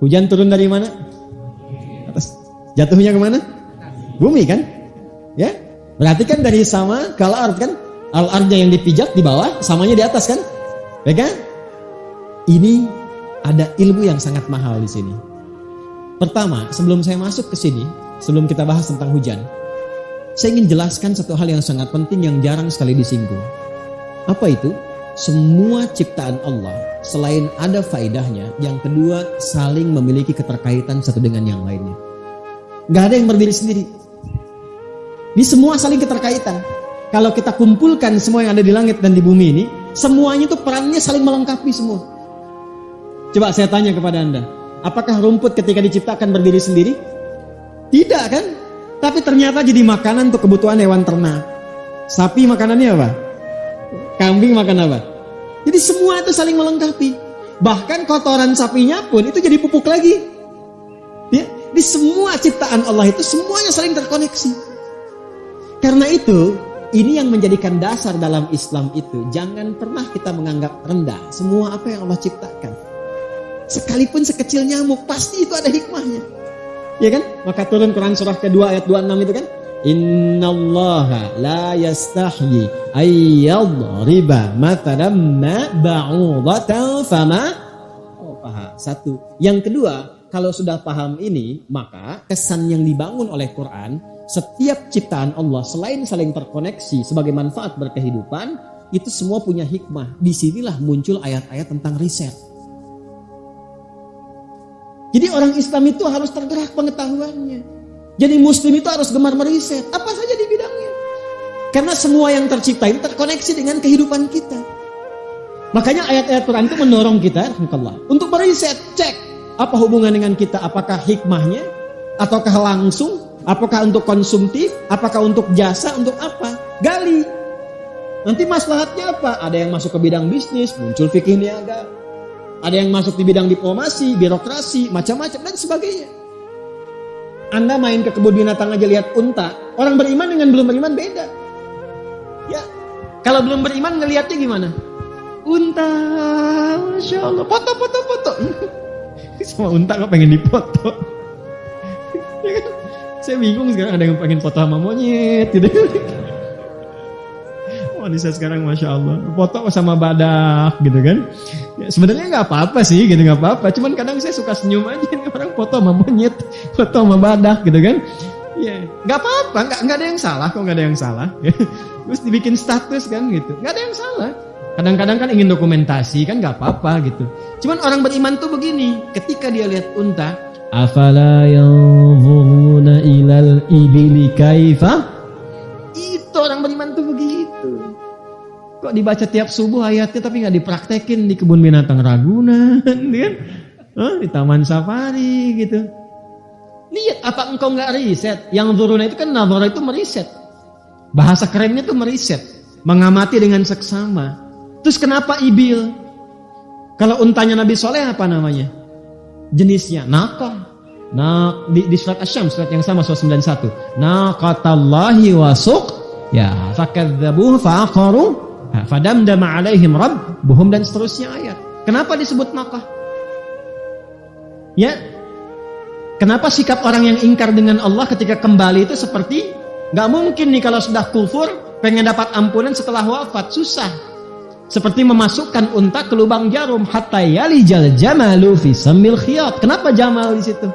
Hujan turun dari mana? Atas. Jatuhnya kemana? Bumi kan? Ya. Berarti kan dari sama ke al-ard kan? Al-ardnya yang dipijak di bawah, samanya di atas kan? Ya kan? Ini ada ilmu yang sangat mahal di sini. Pertama, sebelum saya masuk ke sini, sebelum kita bahas tentang hujan, saya ingin jelaskan satu hal yang sangat penting yang jarang sekali disinggung. Apa itu? Semua ciptaan Allah, selain ada faedahnya, yang kedua saling memiliki keterkaitan satu dengan yang lainnya. Gak ada yang berdiri sendiri. Ini semua saling keterkaitan. Kalau kita kumpulkan semua yang ada di langit dan di bumi ini, semuanya itu perannya saling melengkapi semua. Coba saya tanya kepada Anda, apakah rumput ketika diciptakan berdiri sendiri? Tidak kan? Tapi ternyata jadi makanan untuk kebutuhan hewan ternak. Sapi makanannya apa? Kambing makan apa? Jadi semua itu saling melengkapi. Bahkan kotoran sapinya pun itu jadi pupuk lagi. Ya, di semua ciptaan Allah itu semuanya saling terkoneksi. Karena itu, ini yang menjadikan dasar dalam Islam itu, jangan pernah kita menganggap rendah semua apa yang Allah ciptakan. Sekalipun sekecil nyamuk, pasti itu ada hikmahnya. Ya kan? Maka turun Quran surah kedua ayat 26 itu kan? Innallaha la yastahyi ayyadriba matalam ma ba'udatan fama. Oh, paham. Satu. Yang kedua, kalau sudah paham ini, maka kesan yang dibangun oleh Quran, setiap ciptaan Allah selain saling terkoneksi sebagai manfaat berkehidupan, itu semua punya hikmah. Disinilah muncul ayat-ayat tentang riset. Jadi orang Islam itu harus tergerak pengetahuannya. Jadi muslim itu harus gemar meriset apa saja di bidangnya. Karena semua yang tercipta itu terkoneksi dengan kehidupan kita. Makanya ayat-ayat Quran itu mendorong kita untuk meriset, cek apa hubungan dengan kita, apakah hikmahnya, ataukah langsung, apakah untuk konsumtif, apakah untuk jasa, untuk apa? Gali. Nanti maslahatnya apa? Ada yang masuk ke bidang bisnis, muncul fikih niaga. Ada yang masuk di bidang diplomasi, birokrasi, macam-macam dan sebagainya. Anda main ke kebun binatang aja lihat unta, orang beriman dengan belum beriman beda. Ya, kalau belum beriman ngelihatnya gimana? Unta, masya Allah, foto. Semua unta kok pengen dipoto. Ya kan? Saya bingung sekarang ada yang pengen foto sama monyet, gitu. Wanita sekarang masya Allah foto sama badak gitu kan. Ya, sebenarnya nggak apa-apa sih gitu, nggak apa-apa. Cuman kadang saya suka senyum aja nih orang foto sama monyet, foto sama badak gitu kan. Ya nggak apa-apa, nggak ada yang salah kok, nggak ada yang salah. Terus dibikin status kan gitu, nggak ada yang salah. Kadang-kadang kan ingin dokumentasi kan nggak apa-apa gitu. Cuman orang beriman tuh begini, ketika dia lihat unta, afala yanzuruna ilal ibili kaifa. Itu orang beriman tuh begitu. Kok dibaca tiap subuh ayatnya tapi nggak dipraktekin di kebun binatang Ragunan, kan? Di Taman Safari gitu. Lihat apa engkau nggak riset? Yang zuruna itu kan nazara itu meriset. Bahasa kerennya tuh meriset, mengamati dengan seksama. Terus kenapa ibil? Kalau untanya Nabi Soleh apa namanya? Jenisnya naqah. Nah, di surat Asy-Syams, surat yang sama, surat 91. Naqatallahi wasuq, ya, fakadzabuhu fa'aqaru, fadamdama 'alaihim rabbuhum, dan seterusnya ayat. Kenapa disebut naqah? Ya. Kenapa sikap orang yang ingkar dengan Allah ketika kembali itu seperti enggak mungkin nih kalau sudah kufur pengen dapat ampunan setelah wafat, susah. Seperti memasukkan unta ke lubang jarum, hatta yalijal jamalu fi sammil khiyat. Kenapa jamal di situ?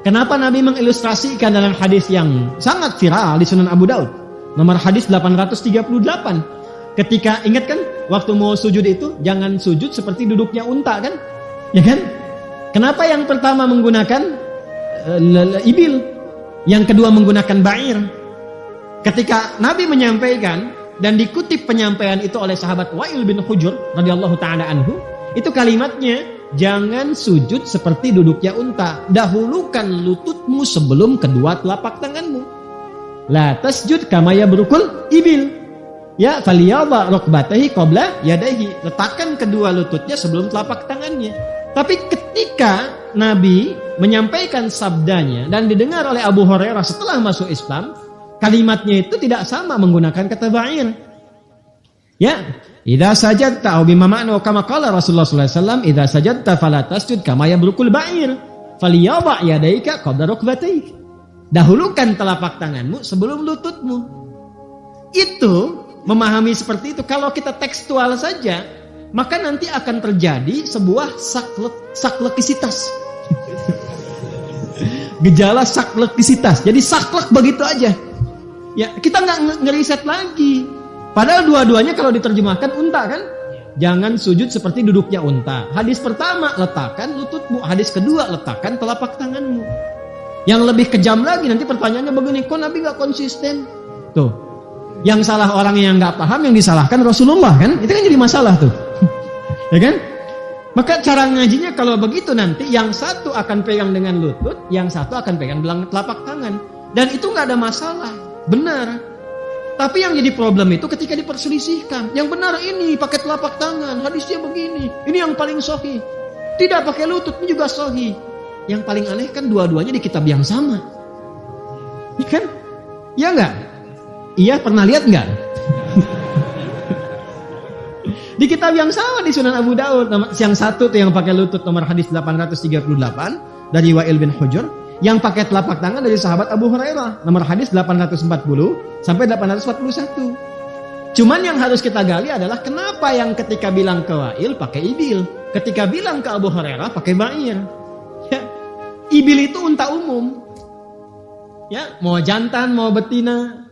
Kenapa Nabi mengilustrasikan dalam hadis yang sangat viral di Sunan Abu Daud, nomor hadis 838. Ketika ingat kan waktu mau sujud itu jangan sujud seperti duduknya unta kan? Ya kan? Kenapa yang pertama menggunakan ibil, yang kedua menggunakan ba'ir? Ketika Nabi menyampaikan dan dikutip penyampaian itu oleh sahabat Wa'il bin Hujur radhiyallahu taala anhu, itu kalimatnya, jangan sujud seperti duduknya unta. Dahulukan lututmu sebelum kedua telapak tanganmu. La tasjud kama yabrukul ibil. Ya, faliyadha rukbatahi qabla yadayhi. Letakkan kedua lututnya sebelum telapak tangannya. Tapi ketika Nabi menyampaikan sabdanya dan didengar oleh Abu Hurairah setelah masuk Islam, kalimatnya itu tidak sama menggunakan kata ba'ir. Ya, idza sajadta au bima ma'na kama qala Rasulullah sallallahu alaihi wasallam, idza sajadta fala tasjud kama yabrukul ba'ir, falyaba' yadaika qabla rukbataik. Dahulukan telapak tanganmu sebelum lututmu. Itu memahami seperti itu. Kalau kita tekstual saja, maka nanti akan terjadi sebuah saklekisitas. Gejala saklekisitas. Jadi saklek begitu aja. Ya, kita nggak ngeriset lagi. Padahal dua-duanya kalau diterjemahkan unta kan? Jangan sujud seperti duduknya unta. Hadis pertama, letakkan lututmu. Hadis kedua, letakkan telapak tanganmu. Yang lebih kejam lagi, nanti pertanyaannya begini, kok Nabi nggak konsisten? Tuh, yang salah orang yang nggak paham, yang disalahkan Rasulullah kan? Itu kan jadi masalah tuh. Ya kan? Maka cara ngajinya kalau begitu nanti, yang satu akan pegang dengan lutut, yang satu akan pegang dengan telapak tangan. Dan itu nggak ada masalah, benar. Tapi yang jadi problem itu ketika diperselisihkan. Yang benar ini pakai telapak tangan, hadisnya begini. Ini yang paling sahih. Tidak pakai lutut ini juga sahih. Yang paling aneh kan dua-duanya di kitab yang sama. Iya kan? Iya enggak? Iya, pernah lihat enggak? Di kitab yang sama di Sunan Abu Daud, yang satu tuh yang pakai lutut nomor hadis 838 dari Wa'il bin Hujur, yang pakai telapak tangan dari sahabat Abu Hurairah nomor hadis 840 sampai 841. Cuman yang harus kita gali adalah kenapa yang ketika bilang ke Wa'il pakai ibil, ketika bilang ke Abu Hurairah pakai ba'ir. Ya, ibil itu unta umum. Ya, mau jantan mau betina.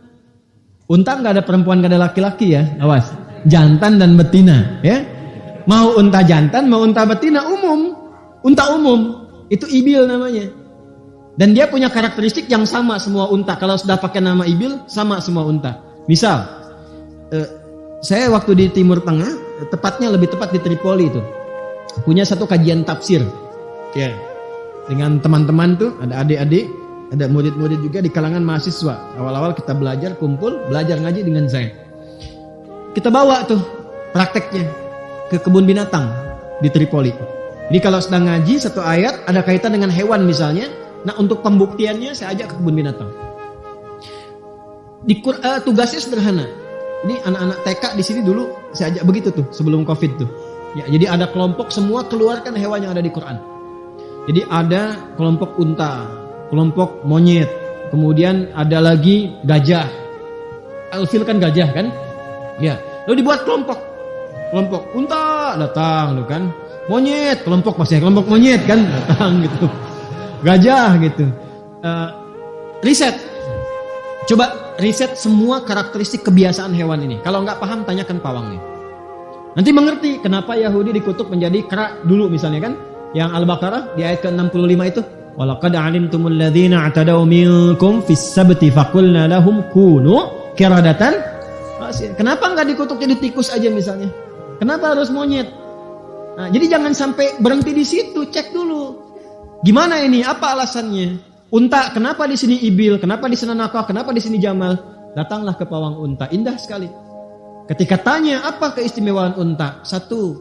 Unta nggak ada perempuan nggak ada laki-laki ya, awas. Jantan dan betina, ya. Mau unta jantan, mau unta betina umum. Unta umum itu ibil namanya. Dan dia punya karakteristik yang sama semua unta. Kalau sudah pakai nama ibil, sama semua unta. Misal, saya waktu di Timur Tengah, tepatnya lebih tepat di Tripoli itu, punya satu kajian tafsir, ya. Dengan teman-teman tuh, ada adik-adik, ada murid-murid juga di kalangan mahasiswa. Awal-awal kita belajar, kumpul, belajar ngaji dengan saya. Kita bawa tuh prakteknya ke kebun binatang di Tripoli. Jadi kalau sedang ngaji satu ayat ada kaitan dengan hewan misalnya, nah untuk pembuktiannya saya ajak ke kebun binatang. Tugasnya sederhana. Ini anak-anak TK di sini dulu saya ajak begitu tuh sebelum Covid tuh. Ya, jadi ada kelompok semua keluarkan hewan yang ada di Quran. Jadi ada kelompok unta, kelompok monyet, kemudian ada lagi gajah. Alfil kan gajah kan? Ya, lalu dibuat kelompok unta datang, tuh kan, monyet kelompok monyet kan datang gitu, gajah gitu. Riset, coba riset semua karakteristik kebiasaan hewan ini. Kalau nggak paham tanyakan pawang nih. Nanti mengerti kenapa Yahudi dikutuk menjadi kera dulu misalnya kan, yang Al-Baqarah di ayat ke-65 itu. Walaqad alimtumul ladzina atadaw minkum fis sabti faqulna lahum kunu qiradatan. Kenapa nggak dikutuk jadi tikus aja misalnya? Kenapa harus monyet? Nah, jadi jangan sampai berhenti di situ, cek dulu. Gimana ini? Apa alasannya? Unta, kenapa di sini ibil? Kenapa di sana nakah? Kenapa di sini jamal? Datanglah ke pawang unta, indah sekali. Ketika tanya apa keistimewaan unta? Satu,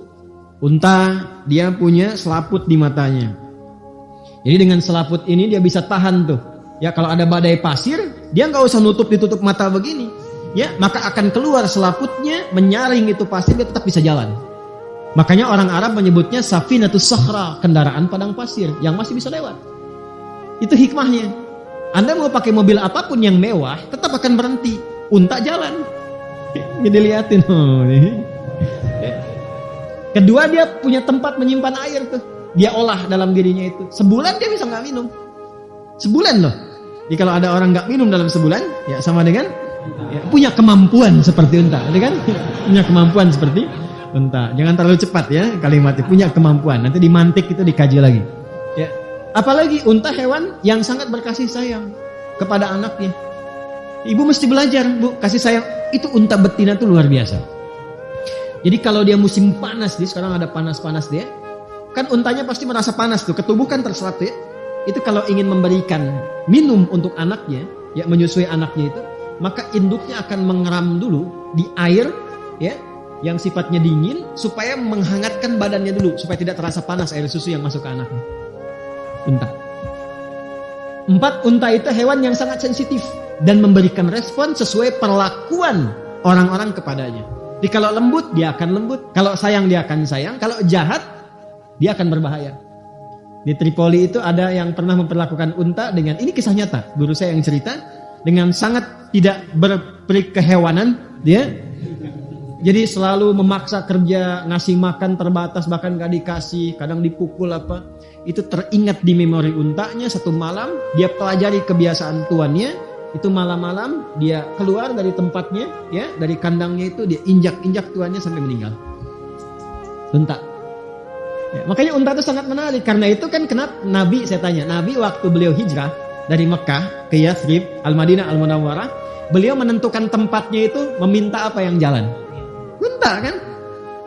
unta dia punya selaput di matanya. Jadi dengan selaput ini dia bisa tahan tuh. Ya kalau ada badai pasir, dia nggak usah ditutup mata begini. Ya, maka akan keluar selaputnya menyaring itu pasir, dia tetap bisa jalan. Makanya orang Arab menyebutnya safinatus sakhra, kendaraan padang pasir yang masih bisa lewat. Itu hikmahnya. Anda mau pakai mobil apapun yang mewah, tetap akan berhenti. Unta jalan. Jadi liatin. Kedua, dia punya tempat menyimpan air tuh. Dia olah dalam dirinya itu. Sebulan dia bisa nggak minum. Sebulan loh. Jadi kalau ada orang nggak minum dalam sebulan, ya sama dengan ya, punya kemampuan seperti unta, kan? Punya kemampuan seperti unta. Jangan terlalu cepat ya kalimatnya. Punya kemampuan. Nanti dimantik itu dikaji lagi. Ya. Apalagi unta hewan yang sangat berkasih sayang kepada anaknya. Ibu mesti belajar, Bu, kasih sayang. Itu unta betina tuh luar biasa. Jadi kalau dia musim panas, sekarang ada panas-panas dia, kan untanya pasti merasa panas tuh, ketubuh kan terserat ya. Itu kalau ingin memberikan minum untuk anaknya, ya menyusui anaknya itu, maka induknya akan mengeram dulu di air ya yang sifatnya dingin supaya menghangatkan badannya dulu supaya tidak terasa panas air susu yang masuk ke anaknya. Unta. 4, unta itu hewan yang sangat sensitif dan memberikan respon sesuai perlakuan orang-orang kepadanya. Jadi kalau lembut dia akan lembut, kalau sayang dia akan sayang, kalau jahat dia aakan berbahaya. Di Tripoli itu ada yang pernah memperlakukan unta dengan, ini kisah nyata, guru saya yang cerita, dengan sangat tidak berperi kehewanan dia. Jadi selalu memaksa kerja, ngasih makan terbatas, bahkan gak dikasih, kadang dipukul apa. Itu teringat di memori untanya. Satu malam dia pelajari kebiasaan tuannya. Itu malam-malam dia keluar dari tempatnya, ya, dari kandangnya itu dia injak-injak tuannya sampai meninggal. Unta. Ya, makanya unta itu sangat menarik. Karena itu kan kenapa Nabi, saya tanya, Nabi waktu beliau hijrah dari Mekah ke Yathrib, Al-Madinah, Al-Munawwarah, beliau menentukan tempatnya itu meminta apa yang jalan? Unta kan?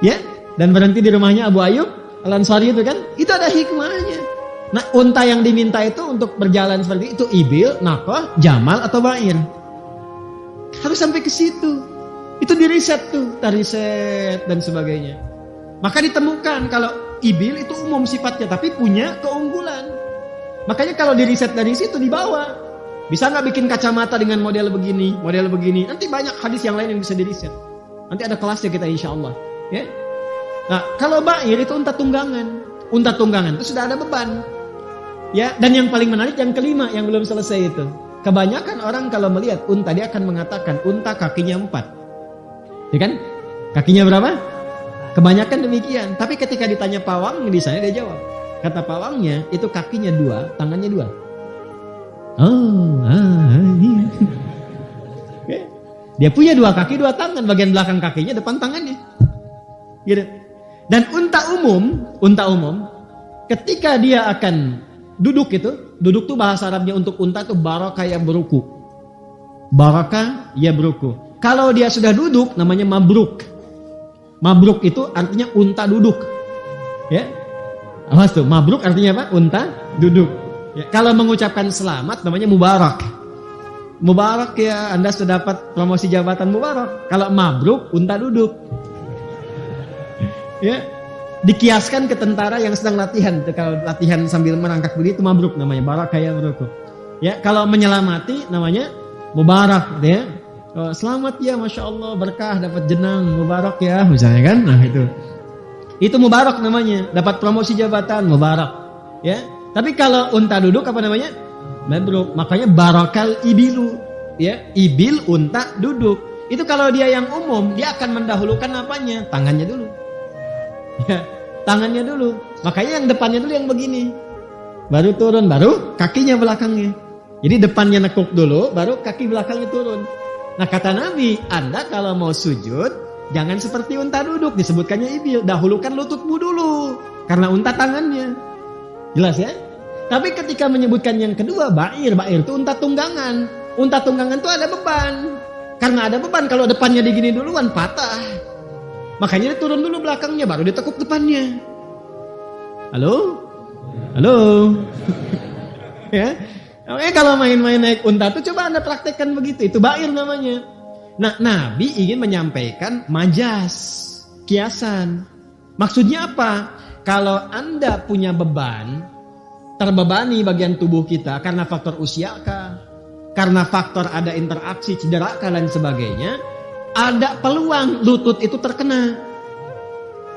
Ya, dan berhenti di rumahnya Abu Ayyub Al-Ansari itu kan? Itu ada hikmahnya. Nah, unta yang diminta itu untuk berjalan seperti itu ibil, naqah, jamal atau ba'ir. Harus sampai ke situ. Itu diriset tuh, riset dan sebagainya. Maka ditemukan kalau ibil itu umum sifatnya tapi punya keunggulan. Makanya kalau diriset dari situ dibawa. Bisa nggak bikin kacamata dengan model begini, model begini. Nanti banyak hadis yang lain yang bisa diriset. Nanti ada kelasnya kita insya Allah. Ya. Nah, kalau ba'ir itu unta tunggangan. Unta tunggangan itu sudah ada beban. Ya, dan yang paling menarik yang kelima yang belum selesai itu. Kebanyakan orang kalau melihat unta dia akan mengatakan unta kakinya 4. Ya kan? Kakinya berapa? Kebanyakan demikian. Tapi ketika ditanya pawang di sana dia jawab. Kata pawangnya itu kakinya 2, tangannya 2. Okay. Dia punya 2 kaki, 2 tangan, bagian belakang kakinya, depan tangannya. Gitu. Dan unta umum ketika dia akan duduk tuh bahasa Arabnya untuk unta itu baraka ya beruku. Baraka ya beruku. Kalau dia sudah duduk namanya mabruk. Mabruk itu artinya unta duduk. Ya. Awas tuh, mabruk artinya apa? Unta duduk. Ya. Kalau mengucapkan selamat namanya mubarak. Mubarak ya, Anda sudah dapat promosi jabatan mubarak. Kalau mabruk unta duduk. Ya. Dikiaskan ke tentara yang sedang latihan. Kalau latihan sambil merangkak begitu mabruk namanya, baraka ya beruku. Ya, kalau menyelamati namanya mubarak gitu ya. Oh, selamat ya, Masya Allah, berkah, dapat jenang, mubarak ya, misalnya kan. Nah itu mubarak namanya, dapat promosi jabatan, mubarak. Ya, tapi kalau unta duduk apa namanya? Mabruk. Makanya barakal ibilu. Ya, ibil unta duduk. Itu kalau dia yang umum, dia akan mendahulukan apanya? Tangannya dulu. Ya, tangannya dulu. Makanya yang depannya dulu yang begini. Baru turun, baru kakinya belakangnya. Jadi depannya nekuk dulu, baru kaki belakangnya turun. Nah kata Nabi, Anda kalau mau sujud, jangan seperti unta duduk. Disebutkannya ibil, dahulukan lututmu dulu. Karena unta tangannya. Jelas ya? Tapi ketika menyebutkan yang kedua, ba'ir itu unta tunggangan. Unta tunggangan itu ada beban. Karena ada beban, kalau depannya digini duluan, patah. Makanya dia turun dulu belakangnya, baru dia tekuk depannya. Halo? Halo? Ya? Makanya kalau main-main naik unta tuh coba Anda praktekkan begitu. Itu ba'ir namanya. Nah, Nabi ingin menyampaikan majas, kiasan. Maksudnya apa? Kalau Anda punya beban, terbebani bagian tubuh kita karena faktor usia kah? Karena faktor ada interaksi, cedera kah dan sebagainya, ada peluang lutut itu terkena.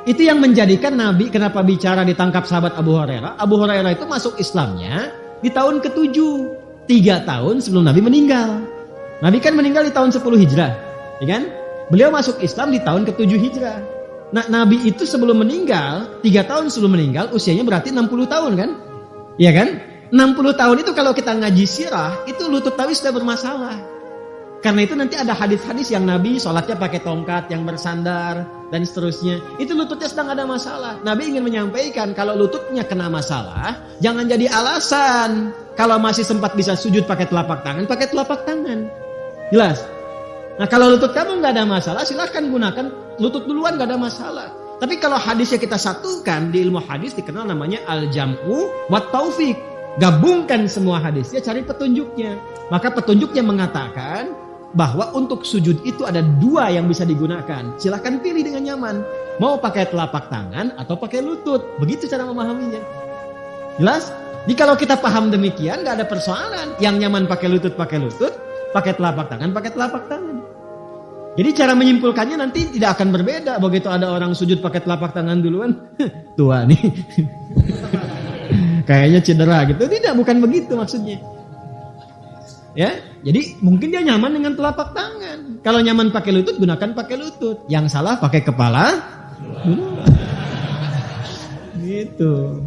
Itu yang menjadikan Nabi kenapa bicara ditangkap sahabat Abu Hurairah. Abu Hurairah itu masuk Islamnya di tahun ke-7, 3 tahun sebelum Nabi meninggal. Nabi kan meninggal di tahun 10 Hijrah, ya kan? Beliau masuk Islam di tahun ke-7 Hijrah. Nah, Nabi itu sebelum meninggal, 3 tahun sebelum meninggal, usianya berarti 60 tahun kan? Iya kan? 60 tahun itu kalau kita ngaji sirah, itu lutut Nabi sudah bermasalah. Karena itu nanti ada hadis-hadis yang Nabi sholatnya pakai tongkat yang bersandar dan seterusnya. Itu lututnya sedang ada masalah. Nabi ingin menyampaikan kalau lututnya kena masalah, jangan jadi alasan. Kalau masih sempat bisa sujud pakai telapak tangan. Jelas? Nah kalau lutut kamu nggak ada masalah, silahkan gunakan lutut duluan, nggak ada masalah. Tapi kalau hadisnya kita satukan, di ilmu hadis dikenal namanya al-jam'u wat taufik. Gabungkan semua hadisnya, cari petunjuknya. Maka petunjuknya mengatakan bahwa untuk sujud itu ada 2 yang bisa digunakan. Silahkan pilih dengan nyaman. Mau pakai telapak tangan atau pakai lutut. Begitu cara memahaminya. Jelas? Jadi kalau kita paham demikian gak ada persoalan. Yang nyaman pakai lutut, pakai telapak tangan, pakai telapak tangan. Jadi cara menyimpulkannya nanti tidak akan berbeda. Begitu ada orang sujud pakai telapak tangan duluan, tua nih. Kayaknya cedera gitu. Tidak, bukan begitu maksudnya. Ya, jadi mungkin dia nyaman dengan telapak tangan. Kalau nyaman pakai lutut, gunakan pakai lutut. Yang salah pakai kepala. Gitu.